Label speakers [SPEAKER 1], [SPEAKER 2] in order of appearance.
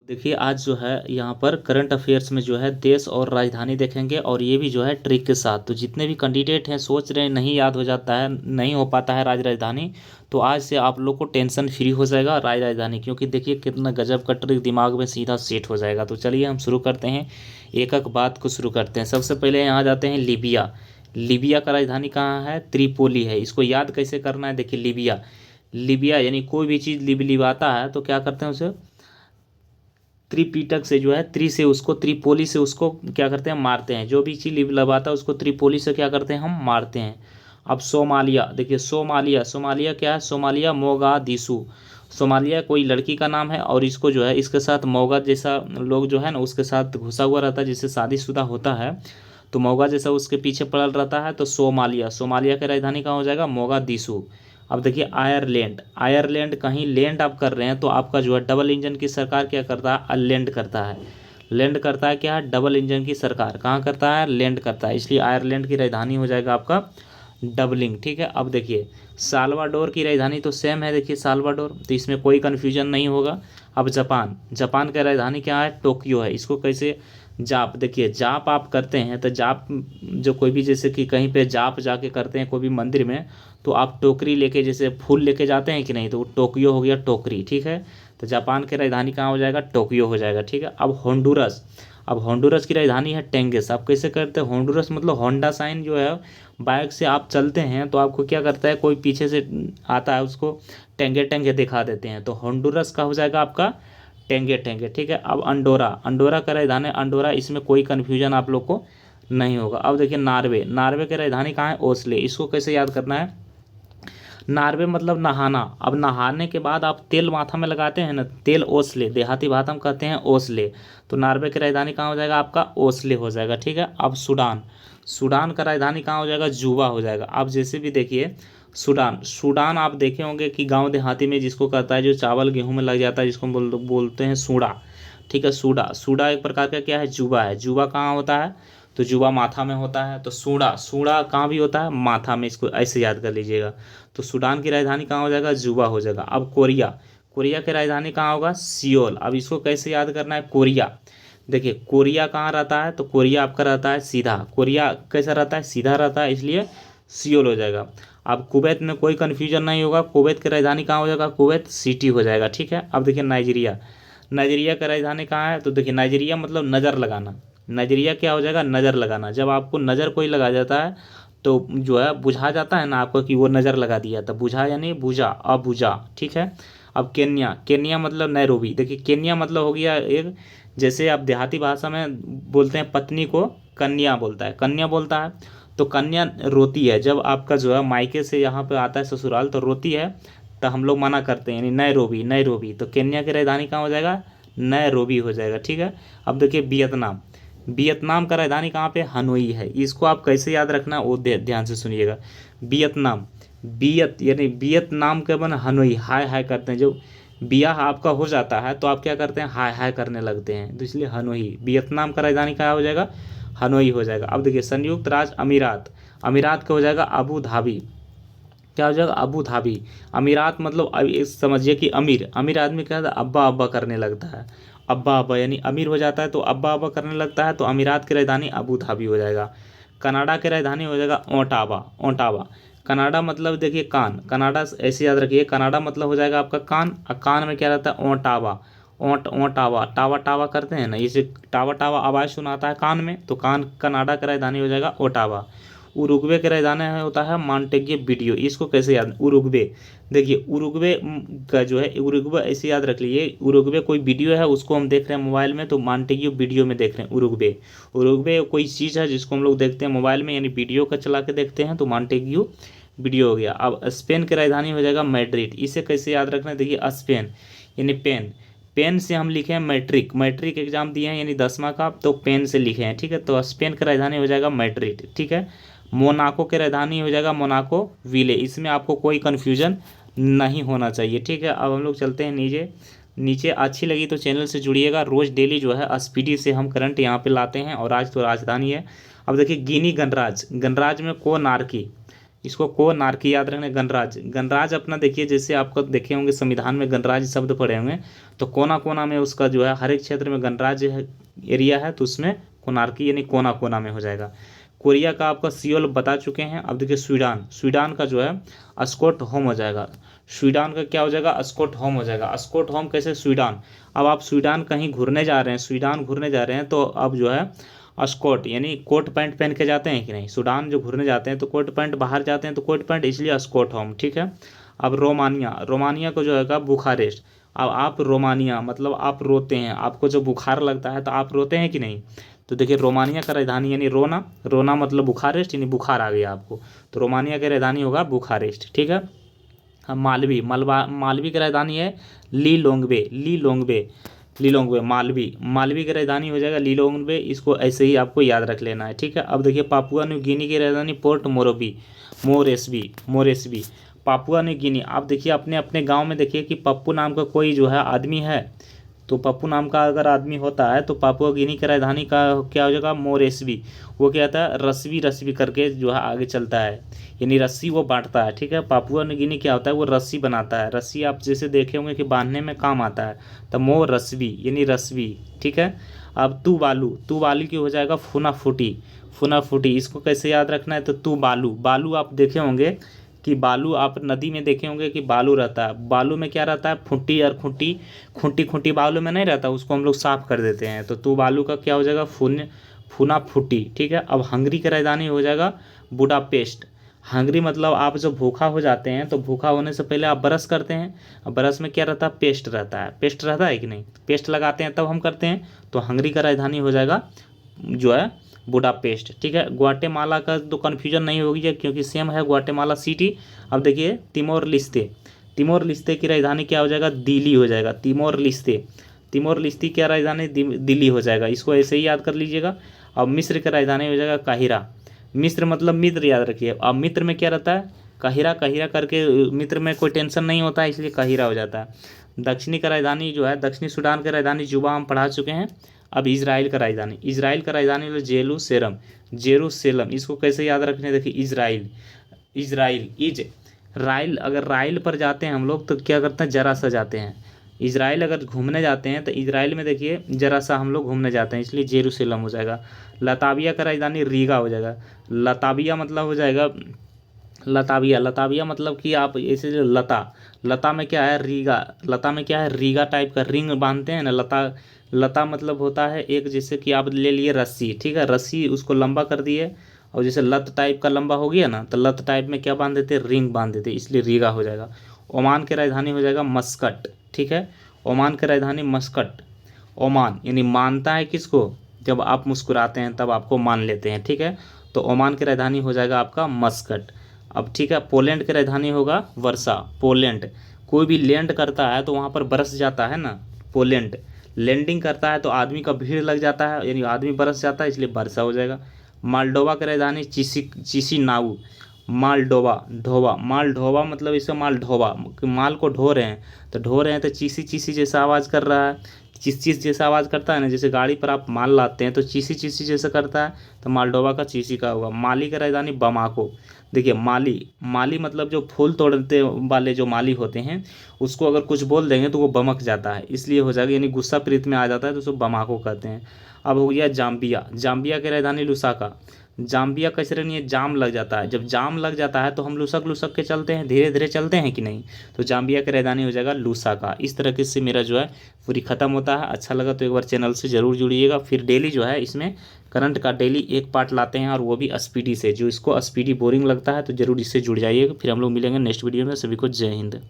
[SPEAKER 1] देखिए आज जो है यहाँ पर करंट अफेयर्स में जो है देश और राजधानी देखेंगे, और ये भी जो है ट्रिक के साथ। तो जितने भी कैंडिडेट हैं सोच रहे हैं नहीं याद हो जाता है, नहीं हो पाता है राजधानी, तो आज से आप लोग को टेंशन फ्री हो जाएगा राजधानी, क्योंकि देखिए कितना गजब का ट्रिक दिमाग में सीधा सेट हो जाएगा। तो चलिए हम शुरू करते हैं, एक एक बात को शुरू करते हैं। सबसे पहले यहाँ जाते हैं लीबिया। लीबिया का राजधानी कहाँ है? त्रिपोली है। इसको याद कैसे करना है? देखिए लीबिया, लीबिया यानी कोई भी चीज़ लिबाता है तो क्या करते हैं उसे त्रिपीटक से जो है त्रि से उसको त्रिपोली से उसको क्या करते हैं? मारते हैं। जो भी चीज़ लिबाता है उसको त्रिपोली से क्या करते हैं? हम मारते हैं। अब सोमालिया, देखिए सोमालिया, सोमालिया क्या है? Somalia Mogadishu. सोमालिया कोई लड़की का नाम है, और इसको जो है इसके साथ मोगा जैसा लोग जो है ना उसके साथ घुसा हुआ रहता है, जिससे शादीशुदा होता है तो मोगा जैसा उसके पीछे पड़ल रहता है। तो सोमालिया, सोमालिया की राजधानी कहाँ हो जाएगा? मोगादिशु। अब देखिए आयरलैंड, आयरलैंड कहीं लैंड आप कर रहे हैं तो आपका जो है डबल इंजन की सरकार क्या करता है? लैंड करता है। लैंड करता है क्या? डबल इंजन की सरकार कहाँ करता है? लैंड करता है। इसलिए आयरलैंड की राजधानी हो जाएगा आपका डबलिंग। ठीक है। अब देखिए साल्वाडोर की राजधानी तो सेम है, देखिए साल्वाडोर, तो इसमें कोई कन्फ्यूजन नहीं होगा। अब जापान, जापान का राजधानी क्या है? टोक्यो है। इसको कैसे? जाप, देखिए जाप आप करते हैं तो जाप जो कोई भी जैसे कि कहीं पे जाप जाके करते हैं कोई भी मंदिर में, तो आप टोकरी लेके जैसे फूल लेके जाते हैं कि नहीं, तो वो टोक्यो हो गया, टोकरी। ठीक है। तो जापान की राजधानी कहाँ हो जाएगा? टोक्यो हो जाएगा। ठीक है। अब होंडुरस, अब होंडुरस की राजधानी है टेंगिस। आप कैसे करते हैं? होंडुरस मतलब होंडा साइन जो है, बाइक से आप चलते हैं तो आपको क्या करता है, कोई पीछे से आता है उसको टेंगे टेंगे दिखा देते हैं, तो होंडुरस का हो जाएगा आपका टेंगे टेंगे। ठीक है। अब अंडोरा, अंडोरा का राजधानी अंडोरा, इसमें कोई कन्फ्यूजन आप लोग को नहीं होगा। अब देखिए नार्वे, नार्वे की राजधानी कहाँ है? ओस्ले। इसको कैसे याद करना है? नार्वे मतलब नहाना। अब नहाने के बाद आप तेल माथा में लगाते हैं ना, तेल ओसले, देहाती भाषा में कहते हैं ओसले। तो नार्वे की राजधानी कहाँ हो जाएगा? आपका ओसले हो जाएगा। ठीक है। अब सूडान, सूडान का राजधानी कहाँ हो जाएगा? जूबा हो जाएगा। आप जैसे भी देखिए सूडान, सूडान आप देखे होंगे कि गांव देहाती में जिसको कहता है जो चावल गेहूं में लग जाता है, जिसको बोलते हैं सूडा। ठीक है। सूडा, सूडा एक प्रकार का क्या है? जुबा है। जुबा कहाँ होता है? तो जुबा माथा में होता है। तो सूडा, सूडा कहाँ भी होता है? माथा में। इसको ऐसे याद कर लीजिएगा। तो सूडान की राजधानी कहाँ हो जाएगा? जुबा हो जाएगा। अब कोरिया, कोरिया की राजधानी कहाँ होगा? सियोल। अब इसको कैसे याद करना है? कोरिया, देखिए कोरिया कहाँ रहता है? तो कोरिया आपका रहता है सीधा। कोरिया कैसा रहता है? सीधा रहता है, इसलिए सियोल हो जाएगा। अब कुवैत में कोई कन्फ्यूजन नहीं होगा, कुवैत की राजधानी कहाँ हो जाएगा? कुवैत सिटी हो जाएगा। ठीक है। अब देखिए नाइजीरिया, नाइजीरिया का राजधानी कहाँ है? तो देखिए नाइजीरिया मतलब नज़र लगाना। नाइजीरिया क्या हो जाएगा? नज़र लगाना। जब आपको नज़र कोई लगा जाता है तो जो है बुझा जाता है ना आपको कि वो नज़र लगा दिया, तो बुझा यानी बुझा, अबुझा। ठीक है। अब केन्या, केन्या मतलब नैरोबी। देखिए केन्या मतलब हो गया एक, जैसे आप देहाती भाषा में बोलते हैं पत्नी को कन्या बोलता है, कन्या बोलता है, तो कन्या रोती है। जब आपका जो है मायके से यहाँ पे आता है ससुराल तो रोती है, तो हम लोग मना करते हैं, यानी नैरोबी, नैरोबी। तो केन्या की राजधानी कहाँ हो जाएगा? नैरोबी हो जाएगा। ठीक है। अब देखिए वियतनाम, वियतनाम का राजधानी कहाँ पे? हनोई है। इसको आप कैसे याद रखना वो ध्यान से सुनिएगा। वियतनाम, वियत यानी वियतनाम के बन हनोई, हाय हाय करते हैं। जब बियाह आपका हो जाता है तो आप क्या करते हैं? हाय हाय करने लगते हैं, तो इसलिए हनोई। वियतनाम का राजधानी कहाँ हो जाएगा? हनोई हो जाएगा। अब देखिए संयुक्त राज्य अमीरात, अमीरात का हो जाएगा अबू धाबी। क्या हो जाएगा? Abu Dhabi. अमीरात मतलब अब इस समझिए कि अमीर, अमीर आदमी क्या होता है? अब्बा अब्बा करने लगता है, अब्बा अब्बा यानी अमीर हो जाता है तो अब्बा अब्बा करने लगता है, तो अमीरात की राजधानी अबू धाबी हो जाएगा। कनाडा की राजधानी हो जाएगा ओटावा, ओटावा। कनाडा मतलब देखिए कान, कनाडा ऐसे याद रखिए, कनाडा मतलब हो जाएगा आपका कान, और कान में क्या रहता है? ओटावा, ओट ओटावा, टावा टावा करते हैं ना, इसे टावा टावा आवाज़ सुनाता है कान में, तो कान कनाडा की राजधानी हो जाएगा ओटावा। उरुग्वे के राजधानी होता है मॉन्टेग्यू वीडियो। इसको कैसे याद? उरुग्वे, देखिए उरुग्वे का जो है, उरुग्वे ऐसे याद रख लीजिए, उरुग्वे कोई वीडियो है उसको हम देख रहे हैं मोबाइल में, तो मॉन्टेग्यू वीडियो में देख रहे हैं उरुग्वे। उरुग्वे कोई चीज़ है जिसको हम लोग देखते हैं मोबाइल में, यानी वीडियो का चला के देखते हैं, तो मॉन्टेग्यू वीडियो हो गया। अब स्पेन की राजधानी हो जाएगा मैड्रिड। इसे कैसे याद रखना है? देखिए स्पेन यानी पेन, पेन से हम लिखे हैं मैट्रिक, मैट्रिक एग्जाम दिए हैं यानी 10वां का, तो पेन से लिखे हैं। ठीक है। तो स्पेन की राजधानी हो जाएगा मैड्रिड। ठीक है। मोनाको की राजधानी हो जाएगा मोनाको विले। इसमें आपको कोई कन्फ्यूजन नहीं होना चाहिए। ठीक है। अब हम लोग चलते हैं नीचे, नीचे अच्छी लगी तो चैनल से जुड़िएगा, रोज़ डेली जो है स्पीडी से हम करंट यहाँ पे लाते हैं, और आज तो राजधानी है। अब देखिए गिनी गणराज्य, गणराज्य में कोनार्की, इसको कोनार्की याद रखना। गणराज्य, गणराज अपना देखिए जैसे आपको देखे होंगे संविधान में गणराज्य शब्द पढ़े होंगे, तो कोना कोना में उसका जो है हर एक क्षेत्र में गणराज्य एरिया है तो उसमें कोनार्की यानी कोना कोना में हो जाएगा। कोरिया का आपका सियोल बता चुके हैं। अब देखिए स्वीडन, स्वीडन का जो है स्कॉट होम हो जाएगा। स्वीडन का क्या हो जाएगा, स्कॉट होम हो जाएगा। स्कॉट होम कैसे, स्वीडन। अब आप स्वीडन कहीं घूरने जा रहे हैं, स्वीडन घूरने जा रहे हैं तो अब जो है स्कॉट यानी कोट पैंट पहन के जाते हैं कि नहीं, सूडान जो घूरने जाते हैं तो कोट पैंट, बाहर जाते हैं तो कोट पैंट, इसलिए स्कॉट होम। ठीक है। अब रोमानिया, रोमानिया को जो है बुखारेस्ट। अब आप रोमानिया मतलब आप रोते हैं, आपको जो बुखार लगता है तो आप रोते हैं कि नहीं, तो देखिए रोमानिया का राजधानी यानी रोना, रोना मतलब बुखारेस्ट यानी बुखार आ गया आपको, तो रोमानिया की राजधानी होगा बुखारेस्ट। ठीक है। अब मालवी, मालवी की राजधानी है लीलोंग्वे, लीलोंग्वे, लीलोंग्वे मालवी, मालवी की राजधानी हो जाएगा लीलोंग्वे। इसको ऐसे ही आपको याद रख लेना है। ठीक है। अब देखिए पापुआ न्यू गिनी की राजधानी port Morbi, Moresby, Moresby. Papua New Guinea, आप देखिए अपने अपने गांव में देखिए कि पप्पू नाम का कोई जो है आदमी है, तो पप्पू नाम का अगर आदमी होता है तो पापुआ गिनी की राजधानी का क्या हो जाएगा, मोरेस्बी। वो क्या होता है, रस्बी रस्बी करके जो है आगे चलता है, यानी रस्सी वो बांटता है। ठीक है। पापुआ न्यू गिनी क्या होता है, वो रस्सी बनाता है। रस्सी आप जैसे देखे होंगे कि बांधने में काम आता है, तो मो रस्बी यानी रस्बी। ठीक है। अब तू बालू, तू बालू की हो जाएगा फुनाफुटी, फुनाफुटी। इसको कैसे याद रखना है, तो तू बालू, बालू आप देखे होंगे कि बालू आप नदी में देखे होंगे कि बालू रहता है, बालू में क्या रहता है, फुट्टी और खुंटी, खुंटी खुंटी बालू में नहीं रहता, उसको हम लोग साफ कर देते हैं, तो तू बालू का क्या हो जाएगा, फुना फुटी। ठीक है। अब हंगरी की राजधानी हो जाएगा बुडापेस्ट। हंगरी मतलब आप जब भूखा हो जाते हैं तो भूखा होने से पहले आप ब्रश करते हैं, अब ब्रश में क्या रहता है, पेस्ट रहता है, पेस्ट रहता है कि नहीं, पेस्ट लगाते हैं तब हम करते हैं, तो हंगरी का राजधानी हो जाएगा जो है बुडापेस्ट। ठीक है। ग्वाटेमाला का तो कन्फ्यूजन नहीं होगी क्योंकि सेम है ग्वाटेमाला सिटी। अब देखिए तिमोर लिस्ते, तिमोर लिस्ते की राजधानी क्या हो जाएगा, दिल्ली हो जाएगा। तिमोर लिस्ते, तिमोर लिस्ते क्या राजधानी, दिल्ली हो जाएगा, इसको ऐसे ही याद कर लीजिएगा। अब मिस्र की राजधानी हो जाएगा काहिरा, मिस्र मतलब मित्र याद रखिए। अब मित्र में क्या रहता है, काहिरा, काहिरा करके मित्र में कोई टेंशन नहीं होता है इसलिए काहिरा हो जाता है। दक्षिणी का राजधानी जो है, दक्षिणी सूडान का राजधानी जुबा हम पढ़ा चुके हैं। अब इजराइल का राजधानी, इजराइल का राजधानी जेरूसलम, जेरूसलम। इसको कैसे याद रखने, देखिए इजराइल, इजराइल इज राइल, अगर राइल पर जाते हैं हम लोग तो क्या करते हैं, जरा सा जाते हैं। इजराइल अगर घूमने जाते हैं तो इजराइल में देखिए जरा सा हम लोग घूमने जाते हैं, इसलिए जेरूसलम हो जाएगा। लताविया का राजधानी रीगा हो जाएगा। लताविया मतलब हो जाएगा लताविया, लताविया मतलब कि आप ऐसे जो लता, लता में क्या है, रीगा, लता में क्या है, रीगा टाइप का रिंग बांधते हैं ना, लता, लता मतलब होता है एक, जैसे कि आप ले लिए रस्सी, ठीक है, रस्सी उसको लंबा कर दिए और जैसे लत टाइप का लंबा हो गया ना, तो लत टाइप में क्या बांध देते, रिंग बांध देते, इसलिए रीगा हो जाएगा। ओमान की राजधानी हो जाएगा मस्कट। ठीक है। ओमान की राजधानी मस्कट। ओमान यानी मानता है किसको, जब आप मुस्कुराते हैं तब आपको मान लेते हैं। ठीक है। तो ओमान की राजधानी हो जाएगा आपका मस्कट। अब ठीक है, पोलैंड की राजधानी होगा वर्षा, पोलैंड। कोई भी लैंड करता है तो वहाँ पर बरस जाता है ना, पोलैंड। लैंडिंग करता है तो आदमी का भीड़ लग जाता है, यानी आदमी बरस जाता है, इसलिए वर्षा हो जाएगा। मालडोवा की राजधानी चिसिनाउ, मालडोवा, ढोवा, मालढोवा मतलब इसे माल ढोवा, माल को ढो रहे हैं, तो ढो रहे हैं तो चीसी चीसी जैसा आवाज़ कर रहा है, चिस चिस जैसा आवाज़ करता है ना, जैसे गाड़ी पर आप माल लाते हैं तो चीसी चीसी जैसा करता है, तो मालडोवा का चीसी का होगा। माली की राजधानी बमाको। देखिए माली, माली मतलब जो फूल तोड़ते वाले जो माली होते हैं उसको अगर कुछ बोल देंगे तो वो बमक जाता है, इसलिए हो जाएगा, यानी गुस्सा प्रीत में आ जाता है तो उसको बमाको कहते हैं। अब हो गया जाम्बिया, जाम्बिया की राजधानी लुसाका। जाम्बिया कैसे रहनी है, जाम लग जाता है, जब जाम लग जाता है तो हम लुसक लुसक के चलते हैं, धीरे धीरे चलते हैं कि नहीं, तो जाम्बिया की राजधानी हो जाएगा लुसाका। इस तरीके से मेरा जो है पूरी ख़त्म होता है। अच्छा लगा तो एक बार चैनल से ज़रूर जुड़िएगा। फिर डेली जो है इसमें करंट का डेली एक पार्ट लाते हैं और वो भी स्पीडी से, जो इसको स्पीडी बोरिंग लगता है तो ज़रूर इससे जुड़ जाइएगा। फिर हम लोग मिलेंगे नेक्स्ट वीडियो में। सभी को जय हिंद।